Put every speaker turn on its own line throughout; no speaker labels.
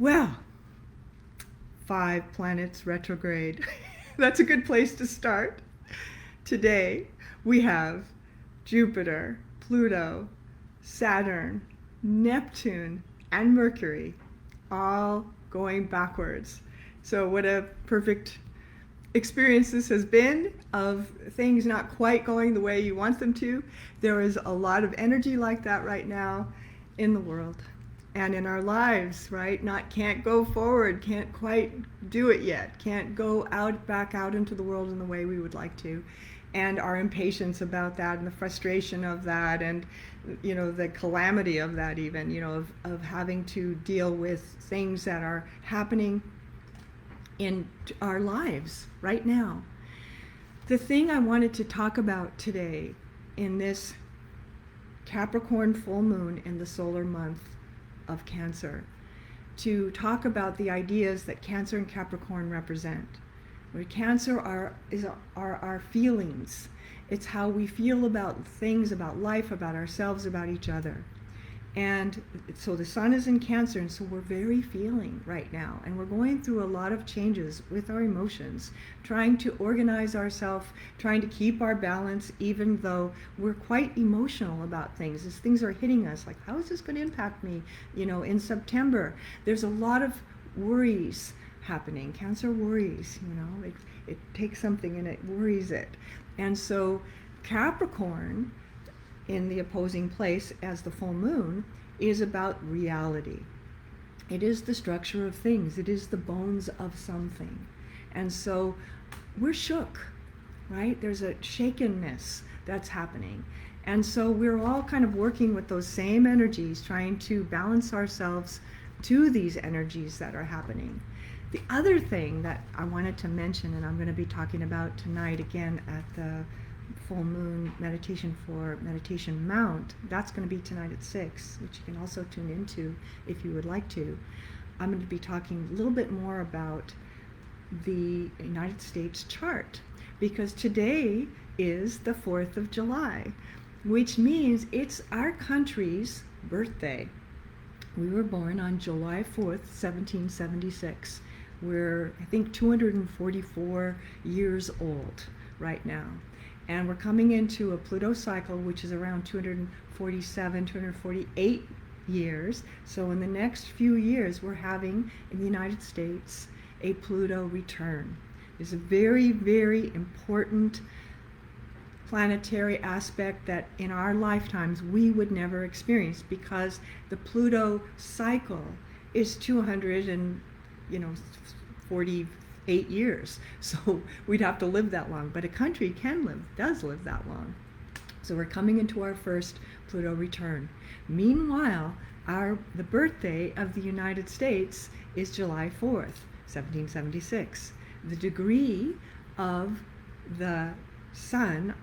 Well, 5 planets retrograde. That's a good place to start. Today we have Jupiter, Pluto, Saturn, Neptune, and Mercury all going backwards. So, what a perfect experience this has been of things not quite going the way you want them to. There is a lot of energy like that right now in the world and in our lives, right? Can't go forward, can't quite do it yet, can't go back out into the world in the way we would like to. And our impatience about that and the frustration of that and, the calamity of that even, of having to deal with things that are happening in our lives right now. The thing I wanted to talk about today in this Capricorn full moon in the solar month of Cancer, to talk about the ideas that Cancer and Capricorn represent. Where Cancer are our feelings. It's how we feel about things, about life, about ourselves, about each other. And so the sun is in Cancer, and so we're very feeling right now. And we're going through a lot of changes with our emotions, trying to organize ourselves, trying to keep our balance, even though we're quite emotional about things. As things are hitting us, like, how is this going to impact me? In September, there's a lot of worries happening. Cancer worries, it takes something and it worries it. And so Capricorn, in the opposing place as the full moon, is about reality. It is the structure of things. It is the bones of something. And so we're shook, right? There's a shakenness that's happening. And so we're all kind of working with those same energies, trying to balance ourselves to these energies that are happening. The other thing that I wanted to mention, and I'm going to be talking about tonight again at the full moon meditation for Meditation Mount, that's going to be tonight at 6, which you can also tune into if you would like to. I'm going to be talking a little bit more about the United States chart, because today is the 4th of July, which means it's our country's birthday. We were born on July 4th, 1776. We're, I think, 244 years old right now. And we're coming into a Pluto cycle, which is around 247, 248 years. So in the next few years, we're having, in the United States, a Pluto return. It's a very, very important planetary aspect that in our lifetimes we would never experience, because the Pluto cycle is 248 years. So we'd have to live that long, but a country does live that long. So we're coming into our first Pluto return. Meanwhile, the birthday of the United States is July 4th, 1776. The degree of the sun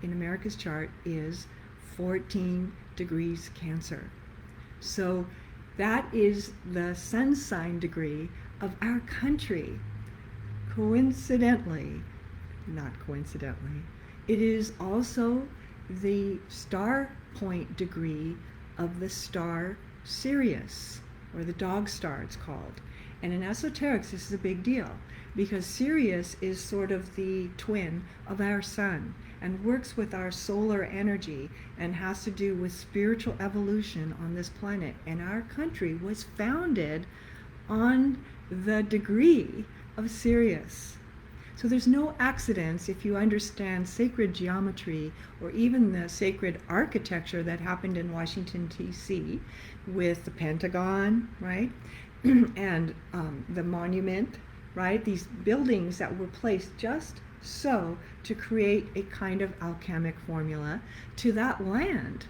in America's chart is 14 degrees Cancer. So that is the sun sign degree of our country. Coincidentally, not coincidentally, it is also the star point degree of the star Sirius, or the dog star it's called. And in esoterics, this is a big deal, because Sirius is sort of the twin of our sun and works with our solar energy and has to do with spiritual evolution on this planet. And our country was founded on the degree of Sirius. So there's no accidents if you understand sacred geometry, or even the sacred architecture that happened in Washington, D.C. with the Pentagon, right? And the monument, right? These buildings that were placed just so to create a kind of alchemic formula to that land,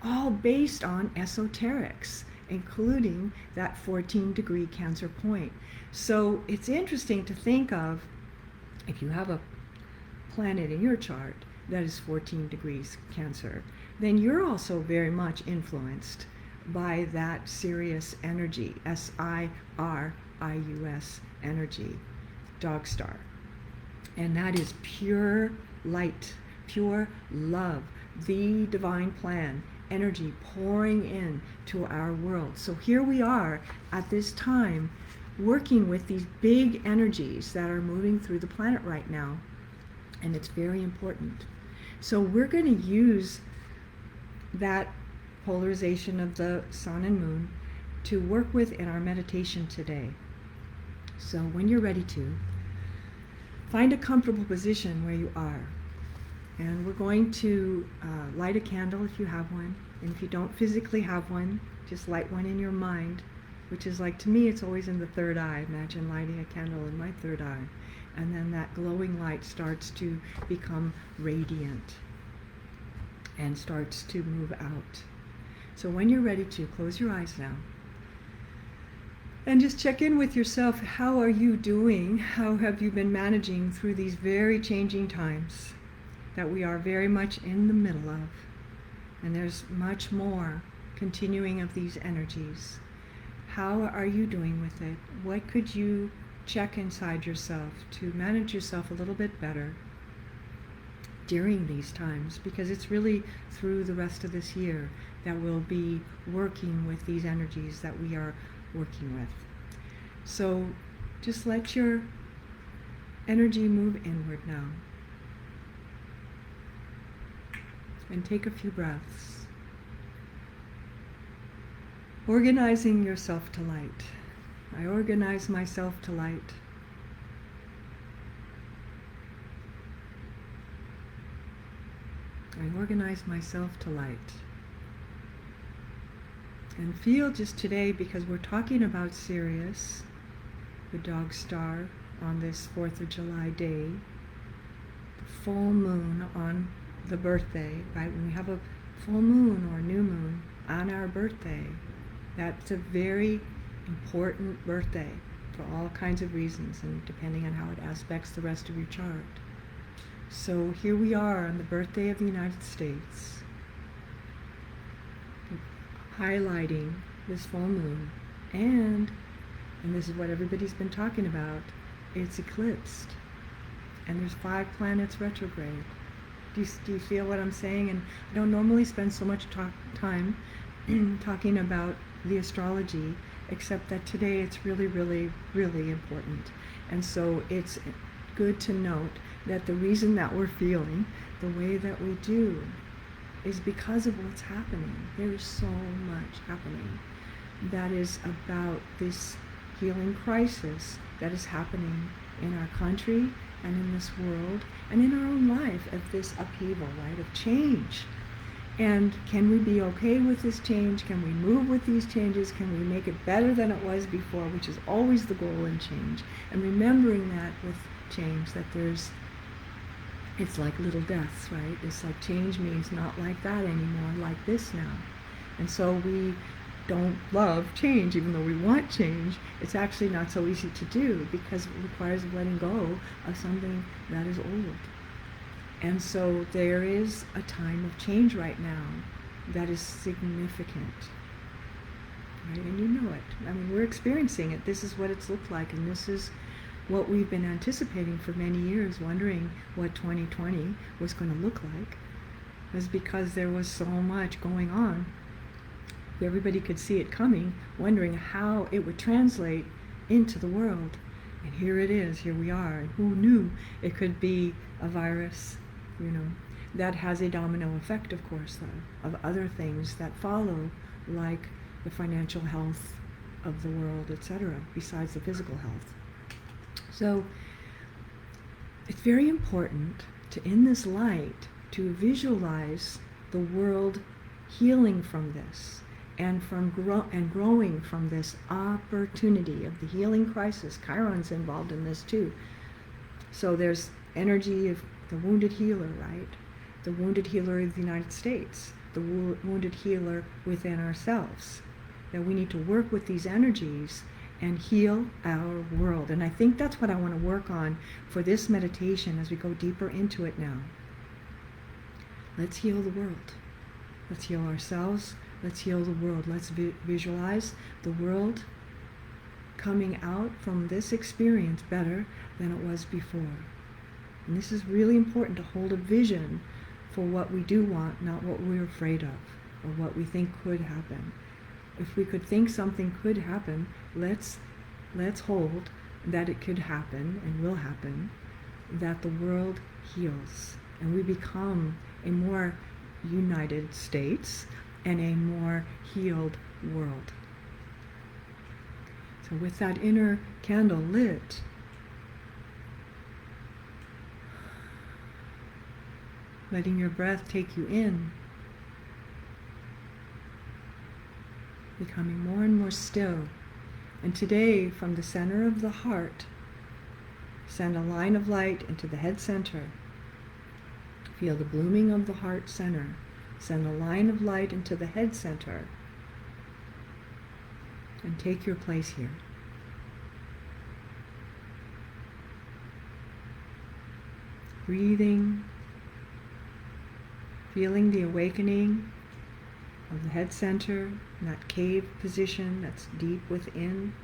all based on esoterics, including that 14-degree Cancer point. So it's interesting to think of, if you have a planet in your chart that is 14 degrees Cancer, then you're also very much influenced by that Sirius energy, S-I-R-I-U-S energy, dog star. And that is pure light, pure love, the divine plan. energy pouring in to our world. So here we are at this time working with these big energies that are moving through the planet right now, and it's very important. So we're going to use that polarization of the sun and moon to work with in our meditation today. So when you're ready to, find a comfortable position where you are. And we're going to light a candle if you have one. And if you don't physically have one, just light one in your mind, which is like, to me, it's always in the third eye. Imagine lighting a candle in my third eye. And then that glowing light starts to become radiant and starts to move out. So when you're ready to, close your eyes now. And just check in with yourself. How are you doing? How have you been managing through these very changing times that we are very much in the middle of? And there's much more continuing of these energies. How are you doing with it? What could you check inside yourself to manage yourself a little bit better during these times? Because it's really through the rest of this year that we'll be working with these energies that we are working with. So just let your energy move inward now. And take a few breaths. Organizing yourself to light. I organize myself to light. I organize myself to light. And feel just today, because we're talking about Sirius, the dog star, on this 4th of July day, the full moon on the birthday, right? When we have a full moon or new moon on our birthday, that's a very important birthday for all kinds of reasons, and depending on how it aspects the rest of your chart. So here we are on the birthday of the United States, highlighting this full moon, and this is what everybody's been talking about, it's eclipsed, and there's 5 planets retrograde. Do you feel what I'm saying? And I don't normally spend so much time talking about the astrology, except that today it's really, really, really important. And so it's good to note that the reason that we're feeling the way that we do is because of what's happening. There is so much happening that is about this healing crisis that is happening in our country and in this world and in our own life, of this upheaval, right, of change. And can we be okay with this change? Can we move with these changes? Can we make it better than it was before, which is always the goal in change? And remembering that with change, that it's like little deaths, right? It's like change means not like that anymore, like this now. And so we don't love change, even though we want change. It's actually not so easy to do because it requires letting go of something that is old. And so there is a time of change right now that is significant, right? And you know it. I mean, we're experiencing it. This is what it's looked like, and this is what we've been anticipating for many years, wondering what 2020 was going to look like. It was because there was so much going on. Everybody could see it coming, wondering how it would translate into the world. And here it is, here we are. And who knew it could be a virus, that has a domino effect, of course, though, of other things that follow, like the financial health of the world, etc., besides the physical health. So it's very important to, in this light, to visualize the world healing from this, and growing from this opportunity of the healing crisis. Chiron's involved in this too. So there's energy of the wounded healer, right? The wounded healer of the United States, the wounded healer within ourselves. That we need to work with these energies and heal our world. And I think that's what I want to work on for this meditation as we go deeper into it now. Let's heal the world. Let's heal ourselves. Let's heal the world. Let's visualize the world coming out from this experience better than it was before. And this is really important, to hold a vision for what we do want, not what we're afraid of. or what we think could happen. If we could think something could happen, let's hold that it could happen and will happen, that the world heals and we become a more united states and a more healed world. So with that inner candle lit, letting your breath take you in, becoming more and more still. And today, from the center of the heart, send a line of light into the head center. Feel the blooming of the heart center. Send a line of light into the head center. And take your place here. Breathing, feeling the awakening of the head center, in that cave position that's deep within.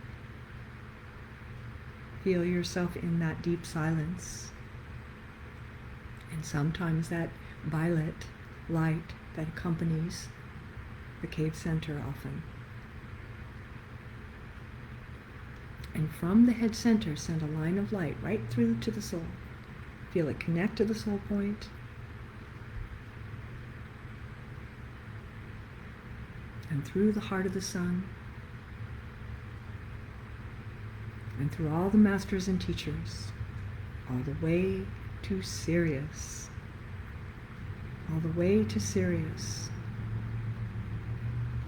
Feel yourself in that deep silence. And sometimes that violet light that accompanies the cave center often. And from the head center, send a line of light right through to the soul. Feel it connect to the soul point. And through the heart of the sun. And through all the masters and teachers. All the way to Sirius. All the way to Sirius.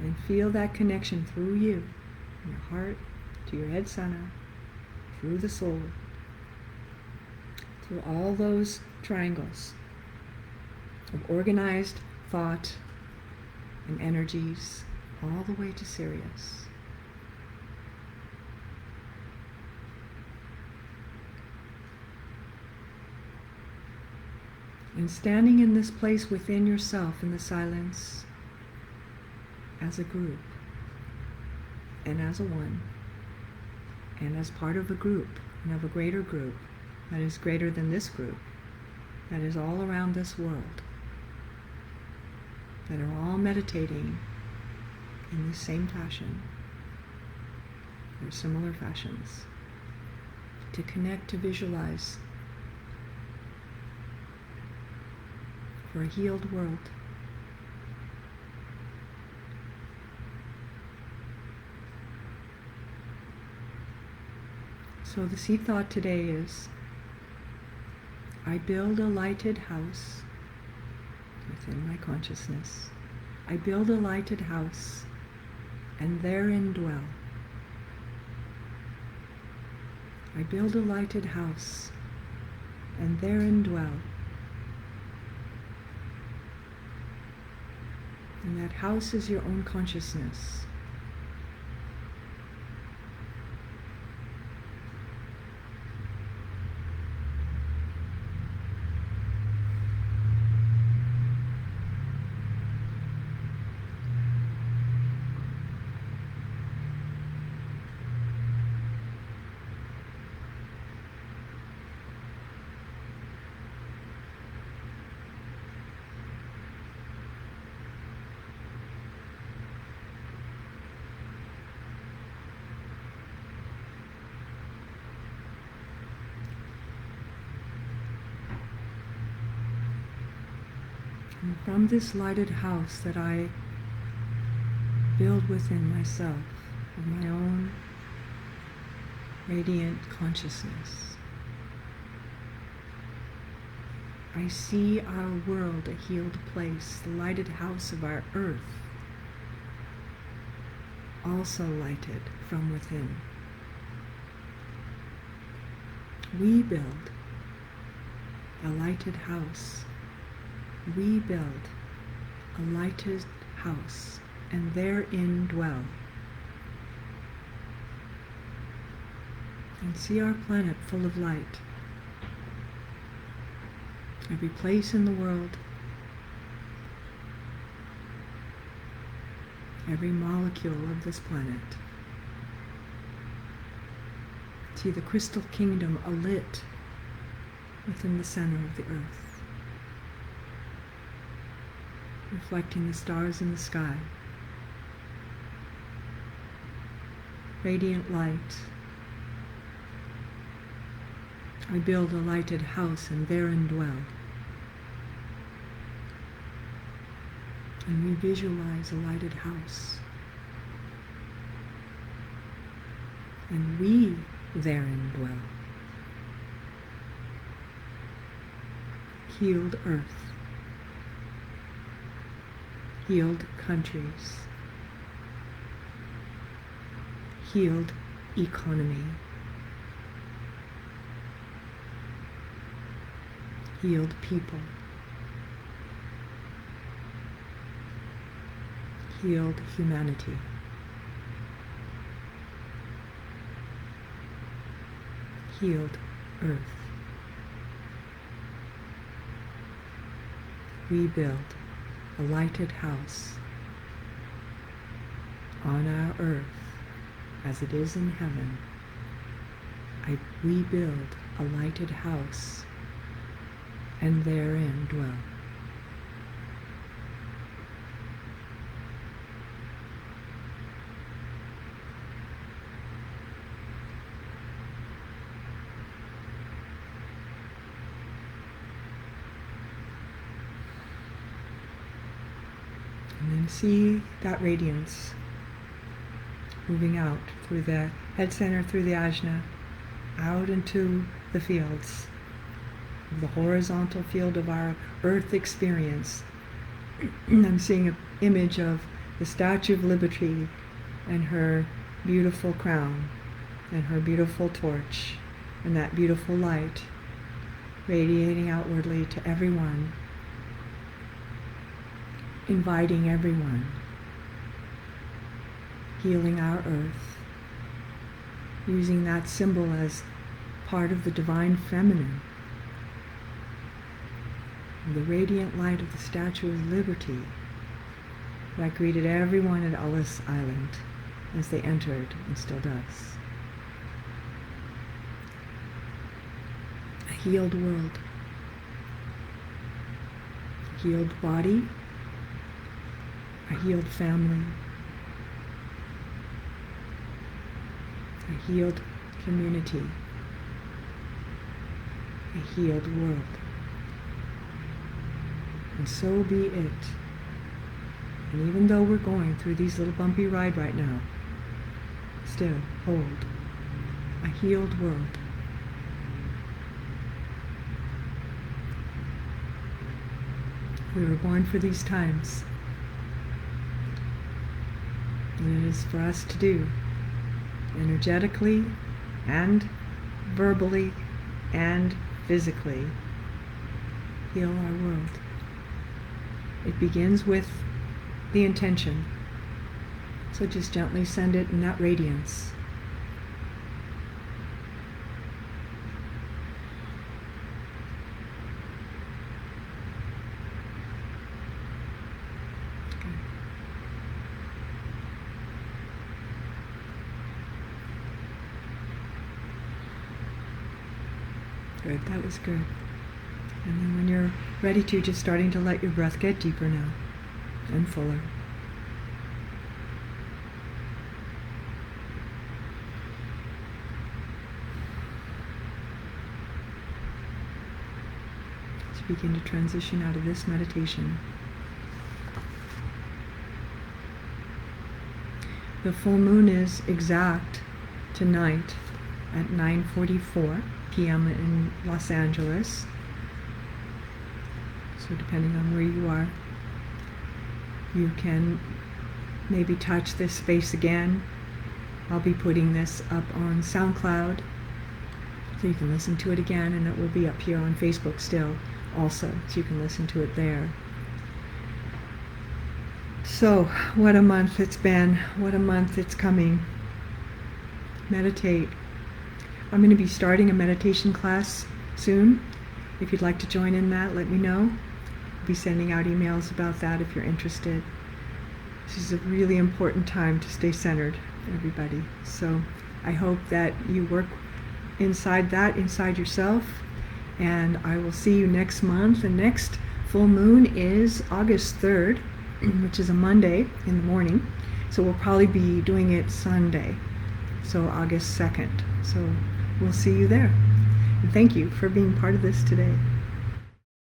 And feel that connection through you, from your heart to your head center, through the soul, through all those triangles of organized thought and energies, all the way to Sirius. And standing in this place within yourself in the silence, as a group, and as a one, and as part of a group, and of a greater group that is greater than this group, that is all around this world, that are all meditating in the same fashion, or similar fashions, to connect, to visualize for a healed world. So the seed thought today is, I build a lighted house within my consciousness. I build a lighted house and therein dwell. I build a lighted house and therein dwell. And that house is your own consciousness. And from this lighted house that I build within myself, of my own radiant consciousness, I see our world a healed place, the lighted house of our earth, also lighted from within. We build a lighted house. We build a lighted house and therein dwell. And see our planet full of light. Every place in the world, every molecule of this planet. See the crystal kingdom alit within the center of the earth. reflecting the stars in the sky. Radiant light. I build a lighted house and therein dwell. And we visualize a lighted house. And we therein dwell. Healed earth. Healed countries. Healed economy. Healed people. Healed humanity. Healed earth. We build a lighted house on our earth as it is in heaven. We build a lighted house and therein dwell. And then see that radiance moving out through the head center, through the ajna, out into the fields, the horizontal field of our earth experience. I'm seeing an image of the Statue of Liberty and her beautiful crown and her beautiful torch and that beautiful light radiating outwardly to everyone, inviting everyone, healing our earth, using that symbol as part of the divine feminine. The radiant light of the Statue of Liberty that greeted everyone at Ellis Island as they entered, and still does. A healed world, a healed body, a healed family, a healed community, a healed world. And so be it. And even though we're going through these little bumpy ride right now, still hold a healed world. We were born for these times. And it is for us to do, energetically and verbally and physically, heal our world. It begins with the intention. So just gently send it in that radiance. Okay. Good, that was good. And then when you're ready to, just starting to let your breath get deeper now and fuller. As you begin to transition out of this meditation. The full moon is exact tonight at 9:44 p.m. in Los Angeles. So depending on where you are, you can maybe touch this space again. I'll be putting this up on SoundCloud, so you can listen to it again, and it will be up here on Facebook still also, so you can listen to it there. So, what a month it's been, what a month it's coming. Meditate. I'm going to be starting a meditation class soon. If you'd like to join in that, let me know. I'll be sending out emails about that if you're interested. This is a really important time to stay centered, everybody. So I hope that you work inside that, inside yourself, and I will see you next month and next Full moon is August 3rd, which is a Monday in the morning. So we'll probably be doing it Sunday, so August 2nd. So we'll see you there. And thank you for being part of this today.